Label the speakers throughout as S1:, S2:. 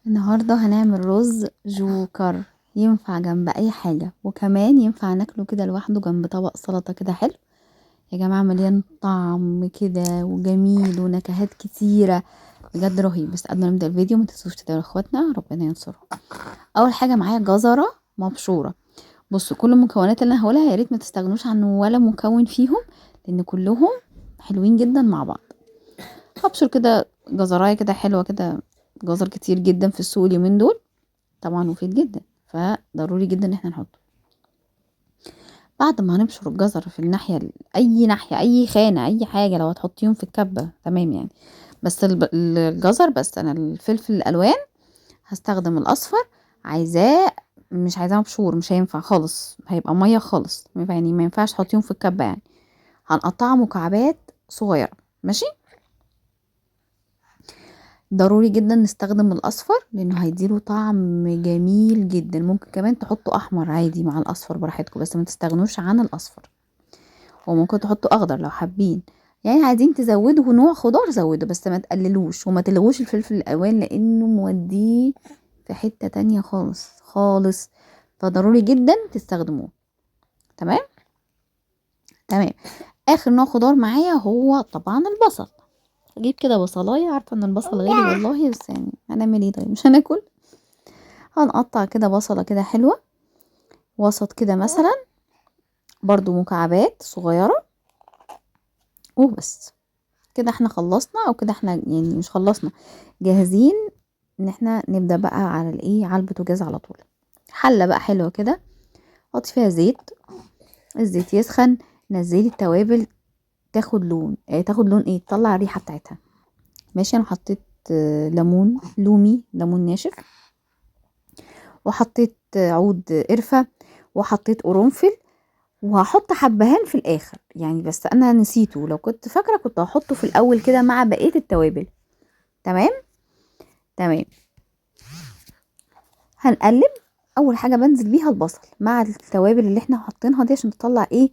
S1: النهاردة هنعمل رز جوكر، ينفع جنب اي حاجة، وكمان ينفع ناكله كده لوحده جنب طبق سلطة كده حلو يا جماعة، مليان طعم كده وجميل ونكهات كتيرة، بجد رهيب. بس قبل ما نبدأ الفيديو ما تنسوش تدعوا اخواتنا ربنا ينصرهم. اول حاجة معايا جزرة مبشورة. بصوا كل المكونات اللي انا هقولها يا ريت ما تستغنوش عن ولا مكون فيهم، لان كلهم حلوين جدا مع بعض. هبشر كده جزرايه كده حلوه كده، جزر كتير جدا في السوق اليومين دول، طبعا مفيد جدا، فضروري جدا ان احنا نحطه. بعد ما هنبشر الجزر في اي ناحيه، اي خانه، اي حاجه، لو هتحطيهم في الكبه تمام يعني. بس الجزر بس، انا الفلفل الالوان هستخدم الاصفر. عايزاه مش عايزاه مبشور، مش هينفع خالص، هيبقى ميه خالص، يعني ما ينفعش تحطيهم في الكبه يعني. هنقطعها مكعبات صغيره، ماشي. ضروري جدا نستخدم الاصفر لانه هيديله طعم جميل جدا. ممكن كمان تحطوا احمر عادي مع الاصفر براحتكم، بس ما تستغنوش عن الاصفر. وممكن تحطوا اخضر لو حابين، يعني عايزين تزودوا نوع خضار زودوا، بس ما تقللوش وما تلغوش الفلفل الالوان لانه موديه في حتة تانية خالص خالص. فضروري جدا تستخدموه. تمام تمام. اخر نوع خضار معايا هو طبعا البصل. اجيب كده بصلايه، عارفه ان البصل غالي والله، بس يعني هنعمل ايه؟ طيب مش هناكل. هنقطع كده بصله كده حلوه وسط كده مثلا، برضو مكعبات صغيره وبس. كده احنا خلصنا، او كده احنا يعني مش خلصنا، جاهزين ان احنا نبدا بقى على الايه، على البوتاجاز على طول. حله بقى حلوه كده، حطي فيها زيت، الزيت يسخن، نزلي التوابل تاخد لون، تاخد لون ايه، تطلع الريحه بتاعتها. ماشي. انا حطيت ليمون، ليمون ناشف، وحطيت عود قرفة، وحطيت قرنفل، وهحط حبهان في الاخر يعني، بس انا نسيته. لو كنت فاكرة كنت هحطه في الاول كده مع بقية التوابل. تمام تمام. هنقلب. اول حاجة بنزل بيها البصل مع التوابل اللي احنا حاطينها دي عشان تطلع ايه،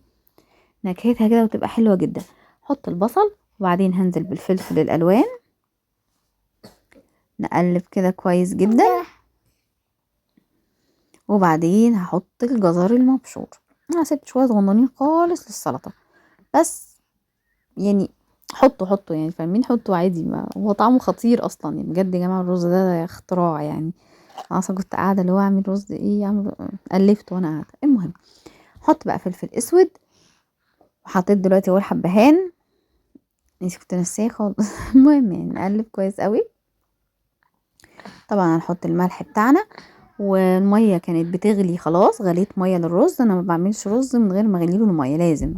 S1: نكهتها كده وتبقى حلوة جدا. حط البصل وبعدين هنزل بالفلفل الالوان، نقلب كده كويس جدا، وبعدين هحط الجزر المبشور. انا سبت شويه صغننين خالص للسلطه، بس يعني حطوا يعني، فاهمين، حطوا عادي، ما هو طعمه خطير اصلا يعني، بجد يا جماعه الرز ده اختراع يعني. انا اصلا كنت قاعده اللي هو اعمل رز ايه، اعمل الفت وانا قاعده. المهم حط بقى فلفل اسود، وحطيت دلوقتي اول حبهان، نسيت كنت نسيه خالص. المهم يعني نقلب كويس قوي. طبعا هنحط الملح بتاعنا، والميه كانت بتغلي خلاص، غليت ميه للرز. انا ما بعملش رز من غير ما اغليله الميه لازم.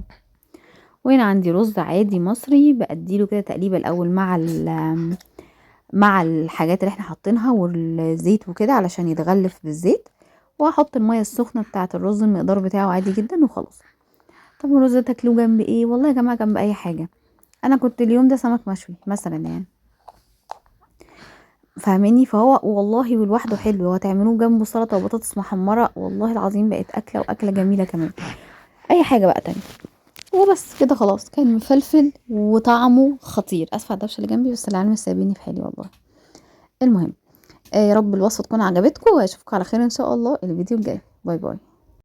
S1: وهنا عندي رز عادي مصري، بأديله كده تقليبه الاول مع الحاجات اللي احنا حاطينها والزيت وكده علشان يتغلف بالزيت، وهحط الميه السخنه بتاعه الرز المقدار بتاعه عادي جدا وخلاص. طب الرز ده تاكلوه جنب ايه؟ والله يا جماعه جنب اي حاجه. انا كنت اليوم ده سمك مشوي مثلا يعني، فاهماني؟ فهو والله ولوحده حلو، وهتعملوه جنبه سلطه وبطاطس محمره، والله العظيم بقت اكله، واكله جميله كمان. اي حاجه بقى تانية. وبس كده خلاص، كان مفلفل وطعمه خطير. اسف على الدوشه اللي جنبي، بس العيال مش سايبيني في حالي والله. المهم، يا رب الوصفه تكون عجبتكم، واشوفكم على خير ان شاء الله الفيديو الجاي. باي باي.